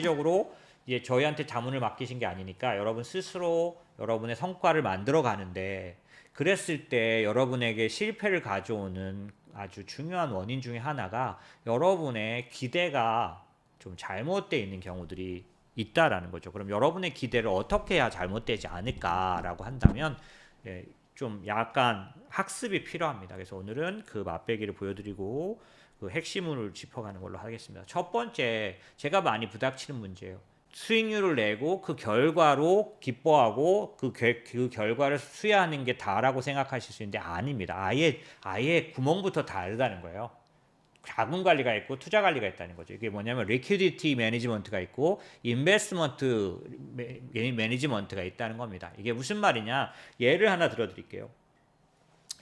장기적으로 이제 저희한테 자문을 맡기신 게 아니니까 여러분 스스로 여러분의 성과를 만들어 가는데, 그랬을 때 여러분에게 실패를 가져오는 아주 중요한 원인 중에 하나가 여러분의 기대가 좀 잘못되어 있는 경우들이 있다라는 거죠. 그럼 여러분의 기대를 어떻게 해야 잘못되지 않을까라고 한다면, 예, 좀 약간 학습이 필요합니다. 그래서 오늘은 그 맛배기를 보여드리고 그 핵심을 짚어가는 걸로 하겠습니다. 첫 번째, 제가 많이 부닥치는 문제예요. 수익률을 내고 그 결과로 기뻐하고 그 결과를 수여하는 게 다라고 생각하실 수 있는데 아닙니다. 아예 구멍부터 다르다는 거예요. 자금 관리가 있고 투자 관리가 있다는 거죠. 이게 뭐냐면 리퀴디티 매니지먼트가 있고 인베스트먼트 매니지먼트가 있다는 겁니다. 이게 무슨 말이냐? 예를 하나 들어드릴게요.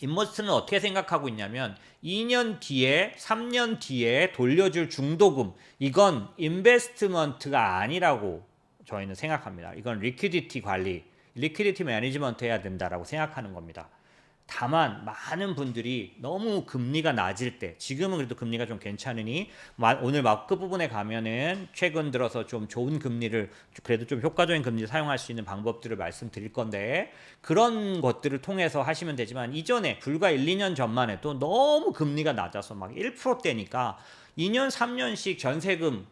인머스트는 어떻게 생각하고 있냐면 2년 뒤에 3년 뒤에 돌려줄 중도금, 이건 인베스트먼트가 아니라고 저희는 생각합니다. 이건 리퀴디티 관리, 리퀴디티 매니지먼트 해야 된다라고 생각하는 겁니다. 다만 많은 분들이 너무 금리가 낮을 때, 지금은 그래도 금리가 좀 괜찮으니 오늘 끝부분에 가면은 최근 들어서 좀 좋은 금리를, 그래도 좀 효과적인 금리를 사용할 수 있는 방법들을 말씀드릴 건데, 그런 것들을 통해서 하시면 되지만 이전에 불과 1, 2년 전만 해도 너무 금리가 낮아서 막 1%대니까 2년, 3년씩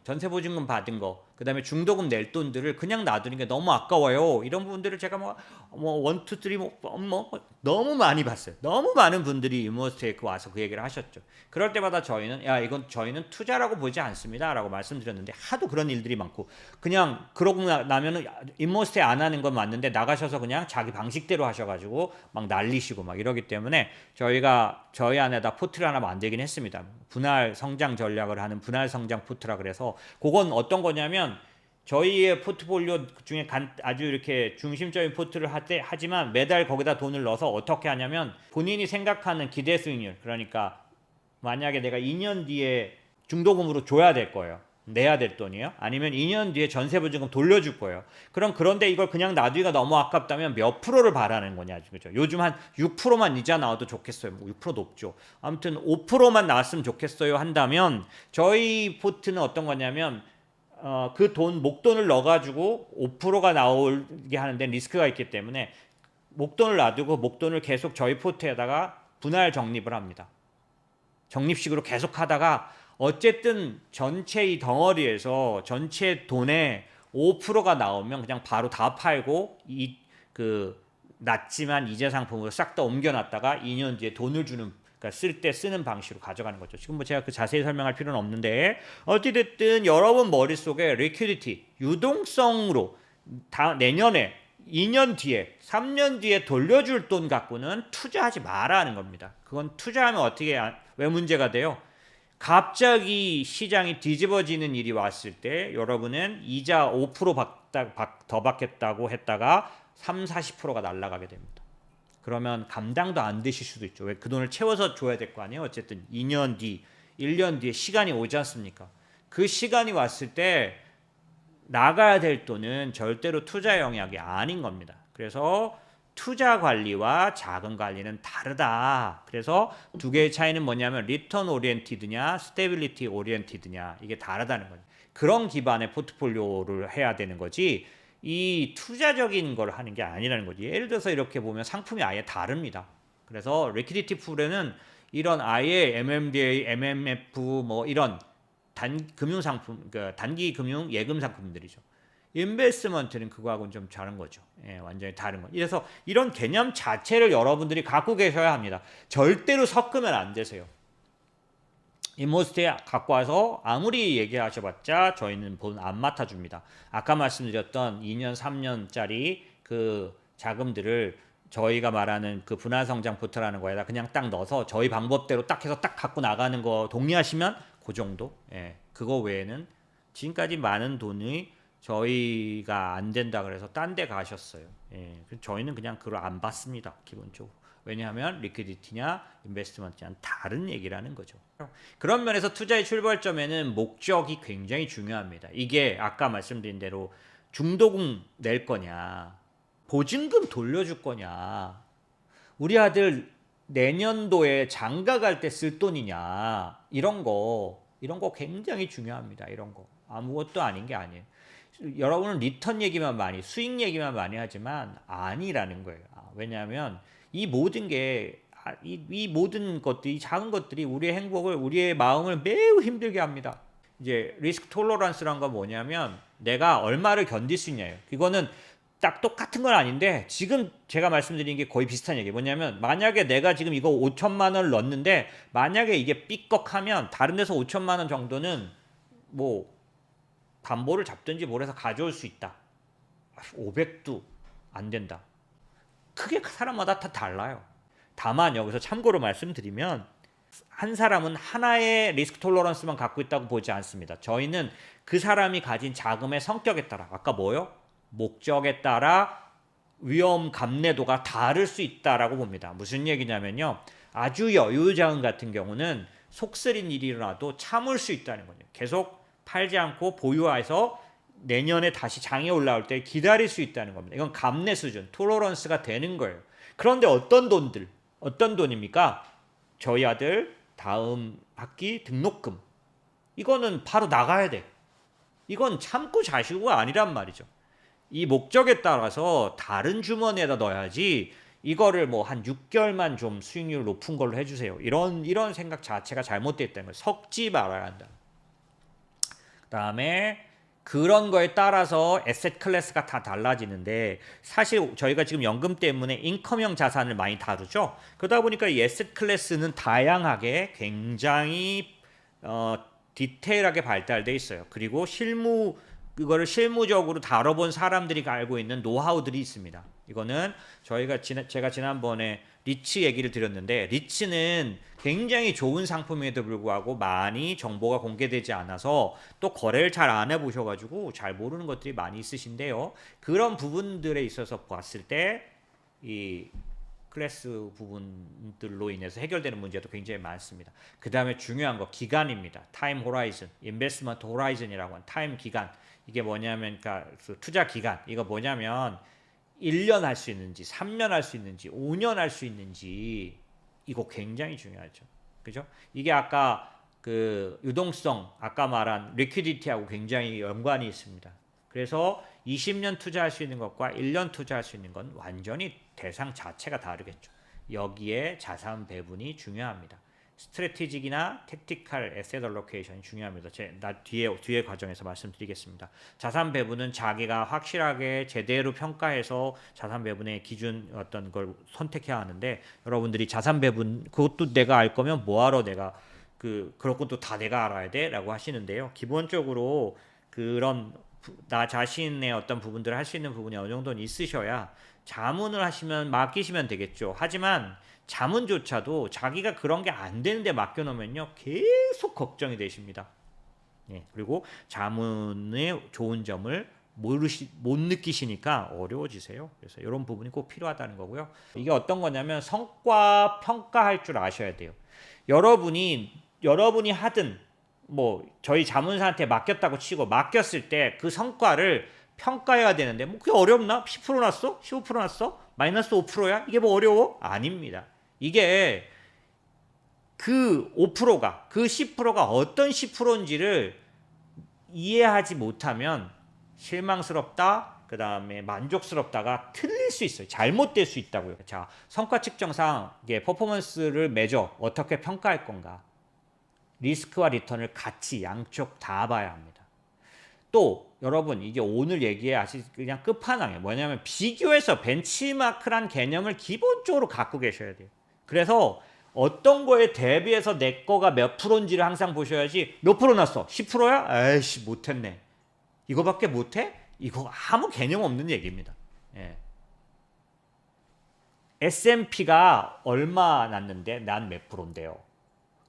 전세보증금 받은 거, 그 다음에 중도금 낼 돈들을 그냥 놔두는 게 너무 아까워요. 이런 분들을 제가 원, 투, 쓰리, 너무 많이 봤어요. 너무 많은 분들이 유머스트에 와서 그 얘기를 하셨죠. 그럴 때마다 저희는, 이건 저희는 투자라고 보지 않습니다 라고 말씀드렸는데, 하도 그런 일들이 많고, 그냥 그러고 나면은 인머스트에 안 하는 건 맞는데 나가셔서 그냥 자기 방식대로 하셔가지고 막 날리시고 막 이러기 때문에 저희가 저희 안에다 포트를 하나 만들긴 했습니다. 분할 성장 전략을 하는 분할 성장 포트라 그래서, 그건 어떤 거냐면 저희의 포트폴리오 중에 아주 이렇게 중심적인 포트를 하지만 매달 거기다 돈을 넣어서 어떻게 하냐면 본인이 생각하는 기대 수익률, 그러니까 만약에 내가 2년 뒤에 중도금으로 줘야 될 거예요. 내야 될 돈이에요. 아니면 2년 뒤에 전세보증금 돌려줄 거예요. 그런데 이걸 그냥 놔두기가 너무 아깝다면 몇 프로를 바라는 거냐, 그죠? 요즘 한 6%만 이자 나와도 좋겠어요. 6% 높죠. 아무튼 5%만 나왔으면 좋겠어요 한다면, 저희 포트는 어떤 거냐면 그 목돈을 넣어가지고 5%가 나오게 하는데 리스크가 있기 때문에 목돈을 놔두고 목돈을 계속 저희 포트에다가 분할 적립을 합니다. 적립식으로 계속 하다가 어쨌든 전체 이 덩어리에서 전체 돈의 5%가 나오면 그냥 바로 다 팔고 낮지만 이자 상품으로 싹 다 옮겨놨다가 2년 뒤에 돈을 주는, 그러니까 쓸 때 쓰는 방식으로 가져가는 거죠. 지금 제가 자세히 설명할 필요는 없는데, 어찌됐든 여러분 머릿속에 리퀴디티, 유동성으로 내년에 2년 뒤에 3년 뒤에 돌려줄 돈 갖고는 투자하지 말라는 겁니다. 그건 투자하면 왜 문제가 돼요? 갑자기 시장이 뒤집어지는 일이 왔을 때 여러분은 이자 5% 더 받겠다고 했다가 3, 40%가 날아가게 됩니다. 그러면 감당도 안 되실 수도 있죠. 왜? 그 돈을 채워서 줘야 될 거 아니에요. 어쨌든 2년 뒤, 1년 뒤에 시간이 오지 않습니까? 그 시간이 왔을 때 나가야 될 돈은 절대로 투자 영역이 아닌 겁니다. 그래서 투자 관리와 자금 관리는 다르다. 그래서 두 개의 차이는 뭐냐면 리턴 오리엔티드냐 스테빌리티 오리엔티드냐, 이게 다르다는 거예요. 그런 기반의 포트폴리오를 해야 되는 거지 이 투자적인 걸 하는 게 아니라는 거지. 예를 들어서 이렇게 보면 상품이 아예 다릅니다. 그래서 리퀴디티 풀에는 이런 아예 MMDA, MMF 뭐 이런 금융 상품, 그러니까 단기 금융 예금 상품들이죠. 인베스트먼트는 그거하고는 좀 다른 거죠. 완전히 다른 거. 그래서 이런 개념 자체를 여러분들이 갖고 계셔야 합니다. 절대로 섞으면 안 되세요. 인머스트에 갖고 와서 아무리 얘기하셔봤자 저희는 돈 안 맡아줍니다. 아까 말씀드렸던 2년, 3년짜리 그 자금들을 저희가 말하는 그 분할성장 포트라는 거에다 그냥 딱 넣어서 저희 방법대로 딱 해서 딱 갖고 나가는 거 동의하시면 그 정도. 그거 외에는 지금까지 많은 돈이 저희가 안 된다 그래서 딴 데 가셨어요. 저희는 그냥 그걸 안 받습니다. 기본적으로. 왜냐하면 리퀴디티냐 인베스트먼트냐는 다른 얘기라는 거죠. 그런 면에서 투자의 출발점에는 목적이 굉장히 중요합니다. 이게 아까 말씀드린 대로 중도금 낼 거냐, 보증금 돌려줄 거냐, 우리 아들 내년도에 장가 갈 때 쓸 돈이냐, 이런 거 굉장히 중요합니다. 이런 거 아무것도 아닌 게 아니에요. 여러분은 리턴 얘기만 많이, 수익 얘기만 많이 하지만 아니라는 거예요. 왜냐하면 이 모든 게 이 모든 것들이, 이 작은 것들이 우리의 행복을, 우리의 마음을 매우 힘들게 합니다. 이제 리스크 톨러런스란 건 뭐냐면 내가 얼마를 견딜 수 있냐예요. 이거는 딱 똑같은 건 아닌데 지금 제가 말씀드린 게 거의 비슷한 얘기예요. 뭐냐면 만약에 내가 지금 이거 5천만 원을 넣었는데 만약에 이게 삐걱하면 다른 데서 5천만 원 정도는 뭐 담보를 잡든지 뭘 해서 가져올 수 있다. 500도 안 된다. 크게 사람마다 다 달라요. 다만 여기서 참고로 말씀드리면 한 사람은 하나의 리스크 톨러런스만 갖고 있다고 보지 않습니다. 저희는 그 사람이 가진 자금의 성격에 따라, 아까 뭐요? 목적에 따라 위험 감내도가 다를 수 있다라고 봅니다. 무슨 얘기냐면요. 아주 여유자금 같은 경우는 속 쓰린 일이 일어나도 참을 수 있다는 거죠. 계속 팔지 않고 보유해서 내년에 다시 장에 올라올 때 기다릴 수 있다는 겁니다. 이건 감내 수준, 톨러런스가 되는 거예요. 그런데 어떤 돈입니까? 저희 아들 다음 학기 등록금. 이거는 바로 나가야 돼. 이건 참고 자시고가 아니란 말이죠. 이 목적에 따라서 다른 주머니에다 넣어야지 이거를 뭐 한 6개월만 좀 수익률 높은 걸로 해주세요. 이런 생각 자체가 잘못되어 있다는 거예요. 섞지 말아야 한다. 그 다음에 그런 거에 따라서 에셋 클래스가 다 달라지는데 사실 저희가 지금 연금 때문에 인컴형 자산을 많이 다루죠. 그러다 보니까 이 에셋 클래스는 다양하게 굉장히 디테일하게 발달돼 있어요. 그리고 이거를 실무적으로 다뤄본 사람들이 알고 있는 노하우들이 있습니다. 이거는 제가 지난번에 리츠 얘기를 드렸는데 리츠는 굉장히 좋은 상품임에도 불구하고 많이 정보가 공개되지 않아서 또 거래를 잘 안 해보셔가지고 잘 모르는 것들이 많이 있으신데요. 그런 부분들에 있어서 봤을 때 이 클래스 부분들로 인해서 해결되는 문제도 굉장히 많습니다. 그 다음에 중요한 거 기간입니다. 타임 호라이즌, 인베스트먼트 호라이즌이라고 하는 타임 기간. 이게 뭐냐면 그러니까 투자 기간. 이거 뭐냐면 1년 할 수 있는지 3년 할 수 있는지 5년 할 수 있는지 이거 굉장히 중요하죠. 그죠? 이게 아까 그 유동성 아까 말한 리퀴디티하고 굉장히 연관이 있습니다. 그래서 20년 투자할 수 있는 것과 1년 투자할 수 있는 건 완전히 대상 자체가 다르겠죠. 여기에 자산 배분이 중요합니다. 스트래티직이나 택티컬 에셋 알로케이션이 중요합니다. 뒤에 과정에서 말씀드리겠습니다. 자산 배분은 자기가 확실하게 제대로 평가해서 자산 배분의 기준 어떤 걸 선택해야 하는데 여러분들이 자산 배분 그것도 내가 알 거면 뭐하러 내가 그런 것도 다 내가 알아야 돼라고 하시는데요. 기본적으로 그런 나 자신의 어떤 부분들을 할 수 있는 부분이 어느 정도는 있으셔야 자문을 하시면 맡기시면 되겠죠. 하지만 자문조차도 자기가 그런 게 안 되는데 맡겨놓으면요 계속 걱정이 되십니다. 예, 그리고 자문의 좋은 점을 못 느끼시니까 어려워지세요. 그래서 이런 부분이 꼭 필요하다는 거고요. 이게 어떤 거냐면 성과 평가할 줄 아셔야 돼요. 여러분이 하든 뭐 저희 자문사한테 맡겼다고 치고 맡겼을 때 그 성과를 평가해야 되는데 뭐 그게 어렵나? 10% 났어? 15% 났어? 마이너스 5%야? 이게 뭐 어려워? 아닙니다. 이게 그 5%가 그 10%가 어떤 10%인지를 이해하지 못하면 실망스럽다 그 다음에 만족스럽다가 틀릴 수 있어요. 잘못될 수 있다고요. 자, 성과 측정상 이게 퍼포먼스를 매저 어떻게 평가할 건가? 리스크와 리턴을 같이 양쪽 다 봐야 합니다. 또 여러분 이게 오늘 얘기의 아주 그냥 끝판왕이에요. 뭐냐면 비교해서 벤치마크란 개념을 기본적으로 갖고 계셔야 돼요. 그래서 어떤 거에 대비해서 내 거가 몇 프로인지를 항상 보셔야지 몇 프로 났어? 10%야? 에이씨 못했네. 이거밖에 못해? 이거 아무 개념 없는 얘기입니다. 예. S&P가 얼마 났는데 난 몇 프로인데요.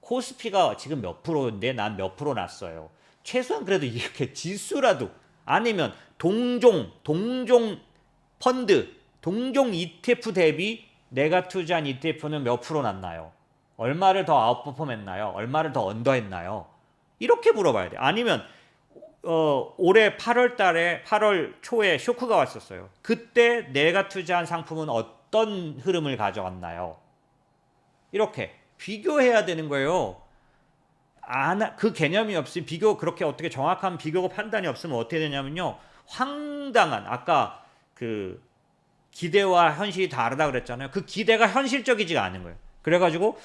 코스피가 지금 몇 프로인데 난 몇 프로 났어요. 최소한 그래도 이렇게 지수라도 아니면 동종 펀드, 동종 ETF 대비 내가 투자한 ETF는 몇 프로 났나요? 얼마를 더 아웃퍼폼했나요? 얼마를 더 언더했나요? 이렇게 물어봐야 돼. 아니면 올해 8월 초에 쇼크가 왔었어요. 그때 내가 투자한 상품은 어떤 흐름을 가져왔나요? 이렇게 비교해야 되는 거예요. 그 개념이 없이 그렇게 어떻게 정확한 비교가 판단이 없으면 어떻게 되냐면요. 황당한 아까 그 기대와 현실이 다르다 그랬잖아요. 그 기대가 현실적이지가 않은 거예요. 그래가지고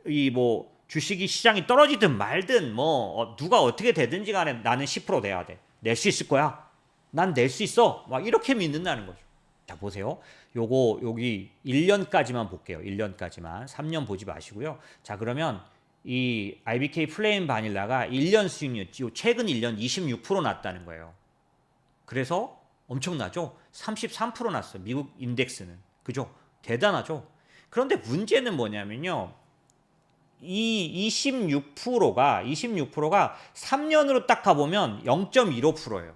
이 뭐 주식이 시장이 떨어지든 말든 뭐 누가 어떻게 되든지 간에 나는 10% 내야 돼. 낼 수 있을 거야. 난 낼 수 있어. 막 이렇게 믿는다는 거죠. 자, 보세요. 요거 여기 1년까지만 볼게요. 1년까지만. 3년 보지 마시고요. 자, 그러면 이 IBK 플레인 바닐라가 1년 수익률 최근 1년 26% 났다는 거예요. 그래서 엄청나죠? 33% 났어요. 미국 인덱스는. 그죠? 대단하죠? 그런데 문제는 뭐냐면요. 이 26%가 3년으로 딱 가보면 0.15%예요.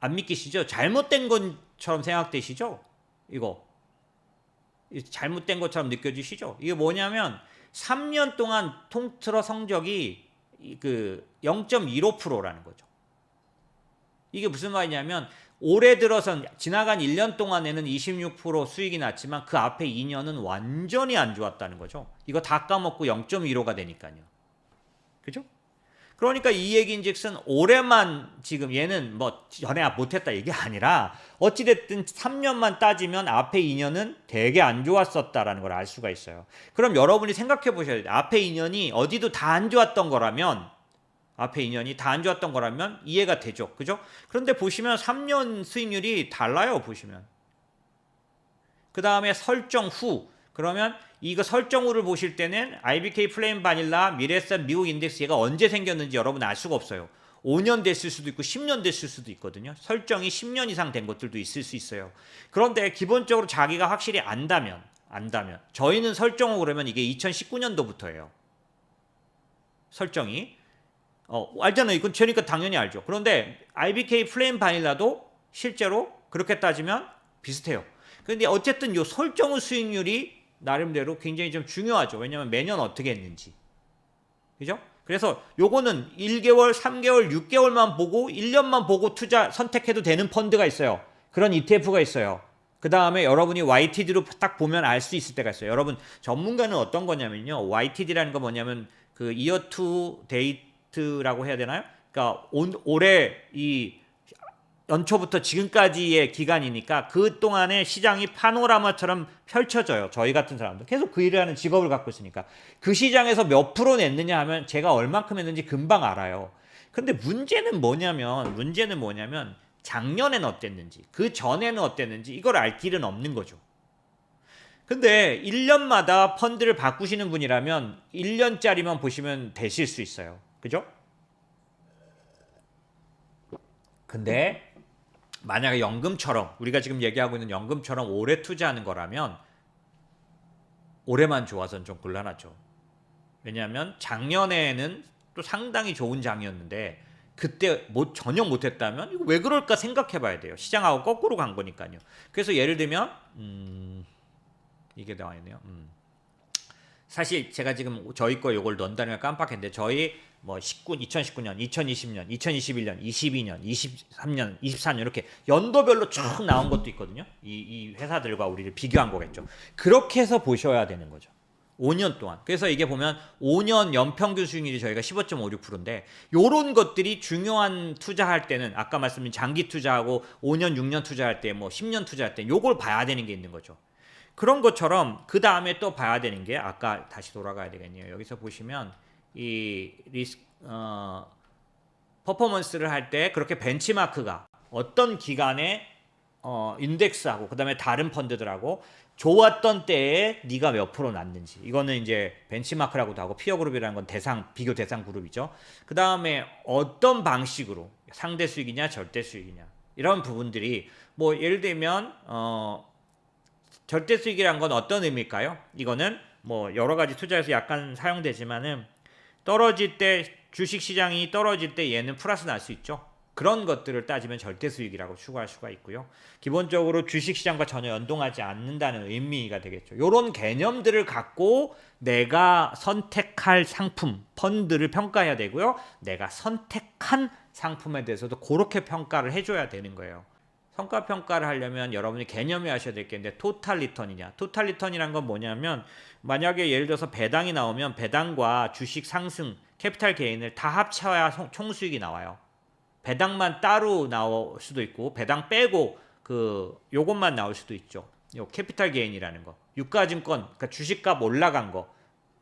안 믿기시죠? 잘못된 것처럼 생각되시죠? 이거 잘못된 것처럼 느껴지시죠? 이게 뭐냐면 3년 동안 통틀어 성적이 그 0.15%라는 거죠. 이게 무슨 말이냐면 올해 들어선 지나간 1년 동안에는 26% 수익이 났지만 그 앞에 2년은 완전히 안 좋았다는 거죠. 이거 다 까먹고 0.15가 되니까요. 그죠? 그러니까 이 얘기인즉슨 올해만 지금 얘는 뭐 전에 못했다 이게 아니라 어찌됐든 3년만 따지면 앞에 2년은 되게 안 좋았었다라는 걸 알 수가 있어요. 그럼 여러분이 생각해 보셔야 돼요. 앞에 2년이 어디도 다 안 좋았던 거라면 이해가 되죠. 그죠? 그런데 보시면 3년 수익률이 달라요. 보시면. 그 다음에 설정 후. 그러면 이거 설정 후를 보실 때는 IBK 플레인 바닐라 미래에셋 미국 인덱스 얘가 언제 생겼는지 여러분 알 수가 없어요. 5년 됐을 수도 있고 10년 됐을 수도 있거든요. 설정이 10년 이상 된 것들도 있을 수 있어요. 그런데 기본적으로 자기가 확실히 안다면 저희는 설정 후 그러면 이게 2019년도부터예요. 설정이. 알잖아요. 이건 저니까 당연히 알죠. 그런데 IBK 플레인 바닐라도 실제로 그렇게 따지면 비슷해요. 그런데 어쨌든 이 설정 후 수익률이 나름대로 굉장히 좀 중요하죠. 왜냐하면 매년 어떻게 했는지. 그죠? 그래서 요거는 1개월, 3개월, 6개월만 보고 1년만 보고 투자 선택해도 되는 펀드가 있어요. 그런 ETF가 있어요. 그 다음에 여러분이 YTD로 딱 보면 알 수 있을 때가 있어요. 여러분 전문가는 어떤 거냐면요. YTD라는 거 뭐냐면 그 이어 투 데이트라고 해야 되나요? 그러니까 올해 이 연초부터 지금까지의 기간이니까 그 동안에 시장이 파노라마처럼 펼쳐져요. 저희 같은 사람들 계속 그 일을 하는 직업을 갖고 있으니까 그 시장에서 몇 프로 냈느냐 하면 제가 얼만큼 했는지 금방 알아요. 근데 문제는 뭐냐면 작년에는 어땠는지 그 전에는 어땠는지 이걸 알 길은 없는 거죠. 근데 1년마다 펀드를 바꾸시는 분이라면 1년짜리만 보시면 되실 수 있어요. 그죠? 근데 만약에 연금처럼 우리가 지금 얘기하고 있는 연금처럼 오래 투자하는 거라면 올해만 좋아서는 좀 곤란하죠. 왜냐하면 작년에는 또 상당히 좋은 장이었는데 그때 뭐 전혀 못했다면 이거 왜 그럴까 생각해 봐야 돼요. 시장하고 거꾸로 간 거니까요. 그래서 예를 들면 이게 나와 있네요. 사실 제가 지금 저희 거 요걸 넣는다는 걸 깜빡했는데 저희 뭐 2019년, 2020년, 2021년, 22년, 23년, 24년 이렇게 연도별로 쭉 나온 것도 있거든요. 이 회사들과 우리를 비교한 거겠죠. 그렇게 해서 보셔야 되는 거죠. 5년 동안. 그래서 이게 보면 5년 연평균 수익률이 저희가 15.56%인데 요런 것들이 중요한 투자할 때는 아까 말씀드린 장기 투자하고 5년, 6년 투자할 때 뭐 10년 투자할 때 요걸 봐야 되는 게 있는 거죠. 그런 것처럼 그 다음에 또 봐야 되는 게 아까 다시 돌아가야 되겠네요. 여기서 보시면 이 퍼포먼스를 할 때 그렇게 벤치마크가 어떤 기간에 인덱스하고 그 다음에 다른 펀드들하고 좋았던 때에 네가 몇 프로 났는지 이거는 이제 벤치마크라고도 하고 피어그룹이라는 건 비교 대상 그룹이죠. 그 다음에 어떤 방식으로 상대 수익이냐 절대 수익이냐 이런 부분들이 뭐 예를 들면 절대 수익이란 건 어떤 의미일까요? 이거는 뭐 여러 가지 투자에서 약간 사용되지만은 떨어질 때 주식 시장이 떨어질 때 얘는 플러스 날 수 있죠. 그런 것들을 따지면 절대 수익이라고 추구할 수가 있고요. 기본적으로 주식 시장과 전혀 연동하지 않는다는 의미가 되겠죠. 이런 개념들을 갖고 내가 선택할 상품, 펀드를 평가해야 되고요. 내가 선택한 상품에 대해서도 그렇게 평가를 해줘야 되는 거예요. 성과 평가를 하려면 여러분이 개념이 하셔야 될 게 있는데 토탈 리턴이냐. 토탈 리턴이란 건 뭐냐면 만약에 예를 들어서 배당이 나오면 배당과 주식 상승, 캐피탈 게인을 다 합쳐야 총 수익이 나와요. 배당만 따로 나올 수도 있고 배당 빼고 그 요것만 나올 수도 있죠. 요 캐피탈 게인이라는 거. 유가증권 그러니까 주식값 올라간 거.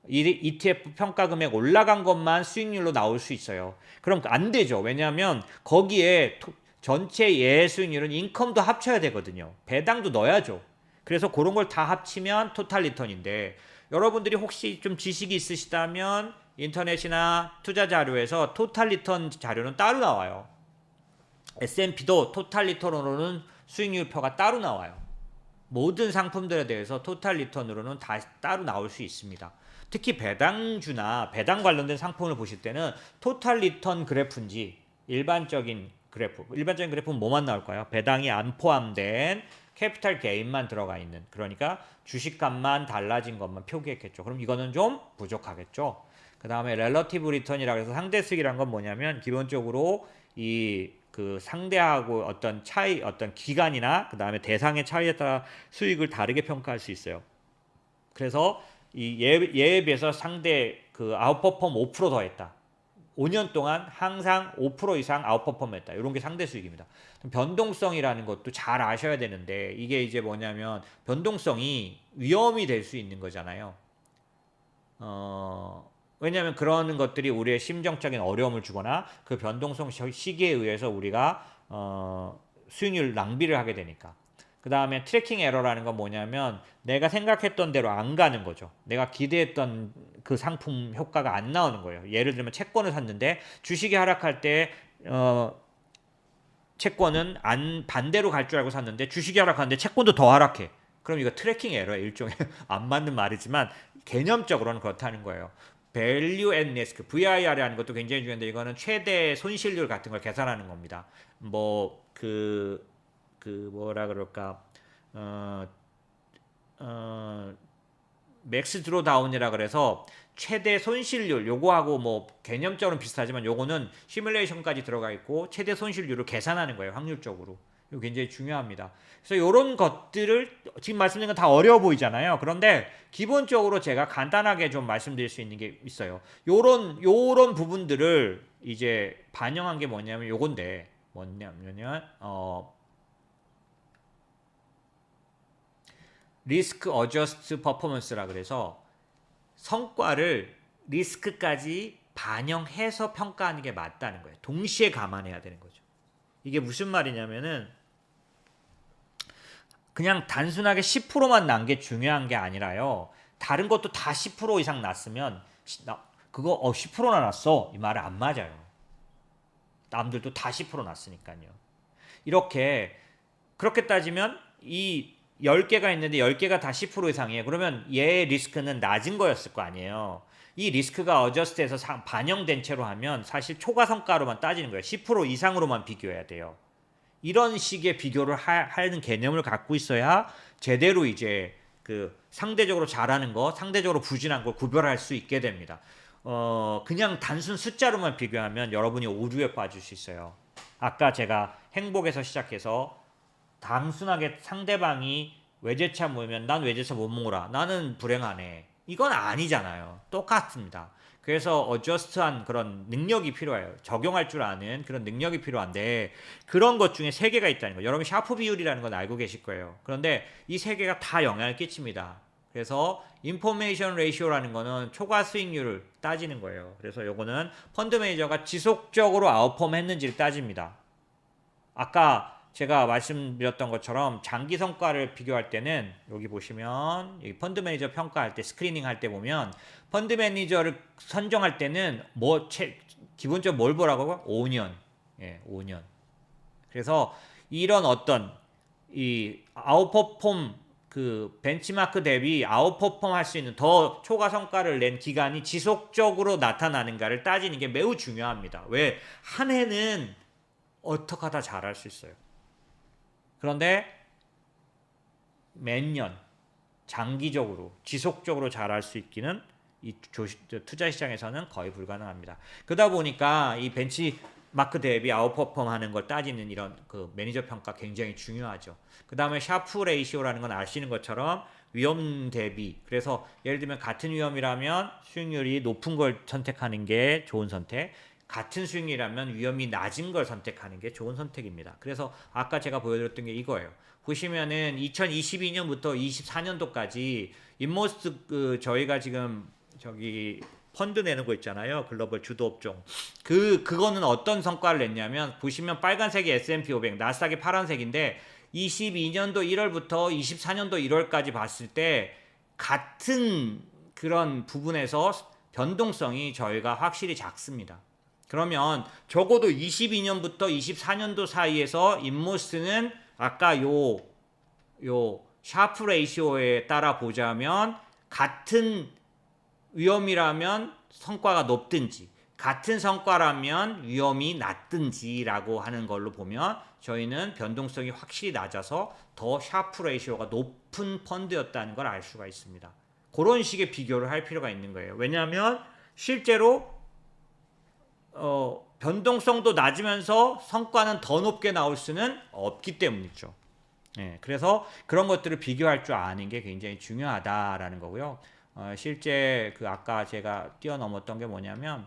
ETF 평가 금액 올라간 것만 수익률로 나올 수 있어요. 그럼 안 되죠. 왜냐하면 거기에 전체 예외 수익률은 인컴도 합쳐야 되거든요. 배당도 넣어야죠. 그래서 그런 걸 다 합치면 토탈 리턴인데 여러분들이 혹시 좀 지식이 있으시다면 인터넷이나 투자 자료에서 토탈 리턴 자료는 따로 나와요. S&P도 토탈 리턴으로는 수익률표가 따로 나와요. 모든 상품들에 대해서 토탈 리턴으로는 다 따로 나올 수 있습니다. 특히 배당주나 배당 관련된 상품을 보실 때는 토탈 리턴 그래프인지 일반적인 그래프는 뭐만 나올까요? 배당이 안 포함된 캐피탈 게인만 들어가 있는, 그러니까 주식값만 달라진 것만 표기했겠죠. 그럼 이거는 좀 부족하겠죠. 그 다음에 렐러티브 리턴이라고 해서 상대 수익이란 건 뭐냐면 기본적으로 이 그 상대하고 어떤 차이, 어떤 기간이나 그 다음에 대상의 차이에 따라 수익을 다르게 평가할 수 있어요. 그래서 이 얘에 비해서 상대 그 아웃퍼폼 5% 더했다. 5년 동안 항상 5% 이상 아웃퍼폼했다. 이런 게 상대 수익입니다. 변동성이라는 것도 잘 아셔야 되는데 이게 이제 뭐냐면 변동성이 위험이 될 수 있는 거잖아요. 왜냐하면 그런 것들이 우리의 심정적인 어려움을 주거나 그 변동성 시기에 의해서 우리가 수익률 낭비를 하게 되니까. 그 다음에 트래킹 에러라는 건 뭐냐면 내가 생각했던 대로 안 가는 거죠. 내가 기대했던 그 상품 효과가 안 나오는 거예요. 예를 들면 채권을 샀는데 주식이 하락할 때 채권은 반대로 갈 줄 알고 샀는데 주식이 하락하는데 채권도 더 하락해. 그럼 이거 트래킹 에러예요. 일종의 안 맞는 말이지만 개념적으로는 그렇다는 거예요. Value at Risk, VIR이라는 것도 굉장히 중요한데 이거는 최대 손실률 같은 걸 계산하는 겁니다. 뭐 뭐라 그럴까 맥스 드로다운이라 그래서 최대 손실률, 요거하고 뭐 개념적으로는 비슷하지만 요거는 시뮬레이션까지 들어가 있고 최대 손실률을 계산하는 거예요. 확률적으로. 이거 굉장히 중요합니다. 그래서 요런 것들을 지금 말씀드린 건 다 어려워 보이잖아요. 그런데 기본적으로 제가 간단하게 좀 말씀드릴 수 있는 게 있어요. 요런 부분들을 이제 반영한 게 뭐냐면 요건데 리스크 어저스트 퍼포먼스라 그래서 성과를 리스크까지 반영해서 평가하는 게 맞다는 거예요. 동시에 감안해야 되는 거죠. 이게 무슨 말이냐면은 그냥 단순하게 10%만 난 게 중요한 게 아니라요. 다른 것도 다 10% 이상 났으면 그거 10%나 났어. 이 말은 안 맞아요. 남들도 다 10% 났으니까요. 그렇게 따지면 이 10개가 있는데 10개가 다 10% 이상이에요. 그러면 얘의 리스크는 낮은 거였을 거 아니에요. 이 리스크가 어저스트해서 반영된 채로 하면 사실 초과 성과로만 따지는 거예요. 10% 이상으로만 비교해야 돼요. 이런 식의 비교를 하는 개념을 갖고 있어야 제대로 이제 그 상대적으로 잘하는 거, 상대적으로 부진한 걸 구별할 수 있게 됩니다. 그냥 단순 숫자로만 비교하면 여러분이 오류에 빠질 수 있어요. 아까 제가 행복에서 시작해서 단순하게 상대방이 외제차 모으면 난 외제차 못 모으라. 나는 불행하네. 이건 아니잖아요. 똑같습니다. 그래서 어저스트한 그런 능력이 필요해요. 적용할 줄 아는 그런 능력이 필요한데 그런 것 중에 3개가 있다는 거예요. 여러분 샤프 비율이라는 건 알고 계실 거예요. 그런데 이 3개가 다 영향을 끼칩니다. 그래서 인포메이션 레이시오라는 거는 초과 수익률을 따지는 거예요. 그래서 요거는 펀드 매니저가 지속적으로 아웃폼 했는지를 따집니다. 아까 제가 말씀드렸던 것처럼 장기 성과를 비교할 때는 여기 보시면 여기 펀드 매니저 평가할 때 스크리닝 할 때 보면 펀드 매니저를 선정할 때는 기본적으로 뭘 보라고요? 5년. 예, 5년. 그래서 이런 어떤 이 아웃퍼폼 그 벤치마크 대비 아웃퍼폼 할 수 있는 더 초과 성과를 낸 기간이 지속적으로 나타나는가를 따지는 게 매우 중요합니다. 왜? 한 해는 어떻게 하다 잘할 수 있어요. 그런데 매년 장기적으로 지속적으로 잘할 수 있기는 이 투자 시장에서는 거의 불가능합니다. 그러다 보니까 이 벤치마크 대비 아웃퍼폼 하는 걸 따지는 이런 그 매니저 평가 굉장히 중요하죠. 그 다음에 샤프 레이시오라는 건 아시는 것처럼 위험 대비. 그래서 예를 들면 같은 위험이라면 수익률이 높은 걸 선택하는 게 좋은 선택. 같은 수익이라면 위험이 낮은 걸 선택하는 게 좋은 선택입니다. 그래서 아까 제가 보여드렸던 게 이거예요. 보시면은 2022년부터 24년도까지 인모스트 저희가 지금 저기 펀드 내는 거 있잖아요. 글로벌 주도 업종. 그거는 어떤 성과를 냈냐면 보시면 빨간색이 S&P 500, 나스닥이 파란색인데 22년도 1월부터 24년도 1월까지 봤을 때 같은 그런 부분에서 변동성이 저희가 확실히 작습니다. 그러면 적어도 22년부터 24년도 사이에서 인모스는 아까 요 샤프 레이시오에 따라 보자면 같은 위험이라면 성과가 높든지 같은 성과라면 위험이 낮든지라고 하는 걸로 보면 저희는 변동성이 확실히 낮아서 더 샤프 레이시오가 높은 펀드였다는 걸 알 수가 있습니다. 그런 식의 비교를 할 필요가 있는 거예요. 왜냐하면 실제로 변동성도 낮으면서 성과는 더 높게 나올 수는 없기 때문이죠. 예, 그래서 그런 것들을 비교할 줄 아는 게 굉장히 중요하다라는 거고요. 실제 그 아까 제가 뛰어넘었던 게 뭐냐면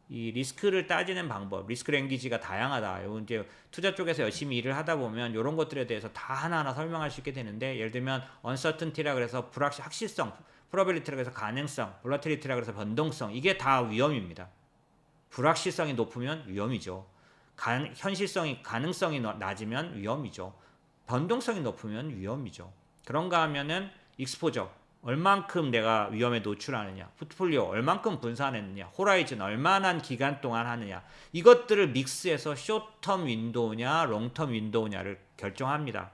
이 리스크를 따지는 방법, 리스크 랭귀지가 다양하다. 요 이제 투자 쪽에서 열심히 일을 하다 보면 이런 것들에 대해서 다 하나하나 설명할 수 있게 되는데, 예를 들면 uncertainty라 그래서 확실성, probability라 그래서 가능성, volatility라 그래서 변동성, 이게 다 위험입니다. 불확실성이 높으면 위험이죠. 현실성이 가능성이 낮으면 위험이죠. 변동성이 높으면 위험이죠. 그런가 하면은 익스포저, 얼만큼 내가 위험에 노출하느냐, 포트폴리오 얼만큼 분산했느냐, 호라이즌 얼마나 기간 동안 하느냐, 이것들을 믹스해서 숏텀 윈도우냐 롱텀 윈도우냐를 결정합니다.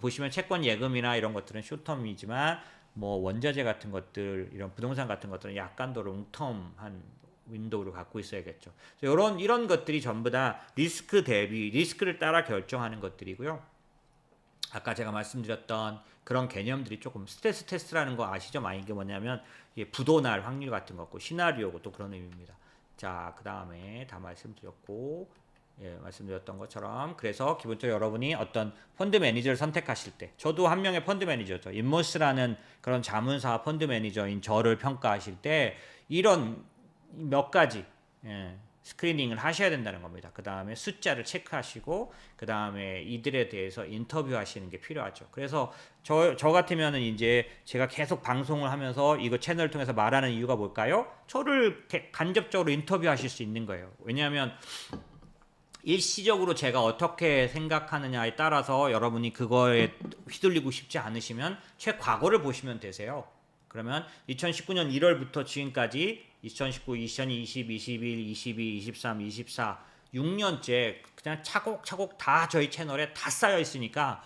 보시면 채권 예금이나 이런 것들은 숏텀이지만 뭐 원자재 같은 것들, 이런 부동산 같은 것들은 약간 더 롱텀한 윈도우를 갖고 있어야겠죠. 이런 것들이 전부 다 리스크 대비, 리스크를 따라 결정하는 것들이고요. 아까 제가 말씀드렸던 그런 개념들이 조금 스트레스 테스트라는 거 아시죠? 많이 이게 뭐냐면 부도날 확률 같은 거고 시나리오고 또 그런 의미입니다. 자, 그 다음에 다 말씀드렸고, 말씀드렸던 것처럼 그래서 기본적으로 여러분이 어떤 펀드 매니저를 선택하실 때, 저도 한 명의 펀드 매니저죠. 인모스라는 그런 자문사 펀드 매니저인 저를 평가하실 때 이런 몇 가지 스크리닝을 하셔야 된다는 겁니다. 그 다음에 숫자를 체크하시고 그 다음에 이들에 대해서 인터뷰하시는 게 필요하죠. 그래서 저 같으면은 이제 제가 계속 방송을 하면서 이거 채널을 통해서 말하는 이유가 뭘까요? 저를 간접적으로 인터뷰하실 수 있는 거예요. 왜냐하면 일시적으로 제가 어떻게 생각하느냐에 따라서 여러분이 그거에 휘둘리고 싶지 않으시면 최과거를 보시면 되세요. 그러면 2019년 1월부터 지금까지 2019, 2020, 21, 22, 23, 24, 6년째 그냥 차곡차곡 다 저희 채널에 다 쌓여 있으니까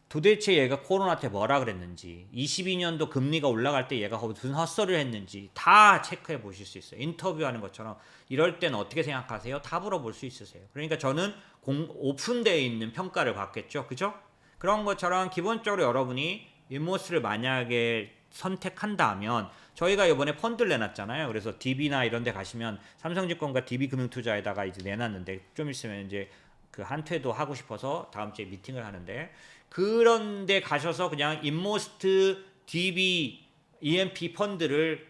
도대체 얘가 코로나 때 뭐라 그랬는지, 22년도 금리가 올라갈 때 얘가 무슨 헛소리를 했는지 다 체크해 보실 수 있어요. 인터뷰하는 것처럼. 이럴 때는 어떻게 생각하세요? 다 물어볼 수 있으세요. 그러니까 저는 오픈되어 있는 평가를 받겠죠. 그죠? 그런 것처럼 기본적으로 여러분이 인모스를 만약에 선택한다면, 저희가 이번에 펀드를 내놨잖아요. 그래서 DB나 이런 데 가시면 삼성증권과 DB금융투자에다가 이제 내놨는데, 좀 있으면 이제 그 한퇴도 하고 싶어서 다음 주에 미팅을 하는데, 그런 데 가셔서 그냥 인모스트 DB EMP 펀드를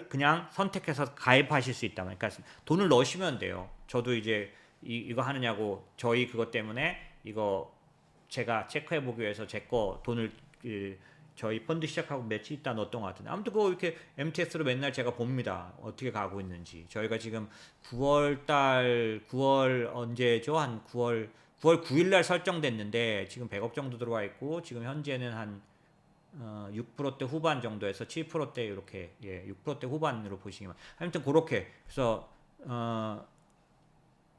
그냥 선택해서 가입하실 수 있다면, 그러니까 돈을 넣으시면 돼요. 저도 이제 이거 하느냐고 저희 그것 때문에 이거 제가 체크해 보기 위해서 제 거 돈을 저희 펀드 시작하고 며칠 있다 넣었던 것 같은데, 아무튼 그거 이렇게 MTS로 맨날 제가 봅니다. 어떻게 가고 있는지. 저희가 지금 9월 언제죠? 한 9월 9일 날 설정됐는데 지금 100억 정도 들어와 있고, 지금 현재는 한 6%대 후반 정도에서 7%대 이렇게 6%대 후반으로 보시기만. 아무튼 그렇게 그래서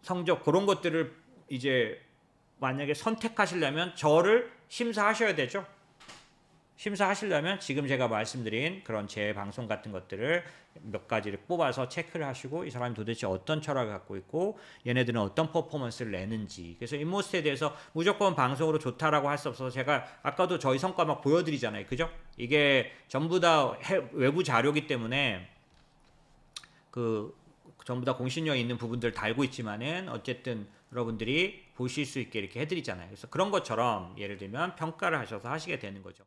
성적 그런 것들을 이제 만약에 선택하시려면 저를 심사하셔야 되죠. 심사하시려면 지금 제가 말씀드린 그런 제 방송 같은 것들을 몇 가지를 뽑아서 체크를 하시고, 이 사람이 도대체 어떤 철학을 갖고 있고 얘네들은 어떤 퍼포먼스를 내는지. 그래서 인모스에 대해서 무조건 방송으로 좋다라고 할 수 없어서 제가 아까도 저희 성과 막 보여드리잖아요. 그죠? 이게 전부 다 외부 자료기 때문에 전부 다 공신력 있는 부분들 달고 있지만은 어쨌든 여러분들이 보실 수 있게 이렇게 해드리잖아요. 그래서 그런 것처럼 예를 들면 평가를 하셔서 하시게 되는 거죠.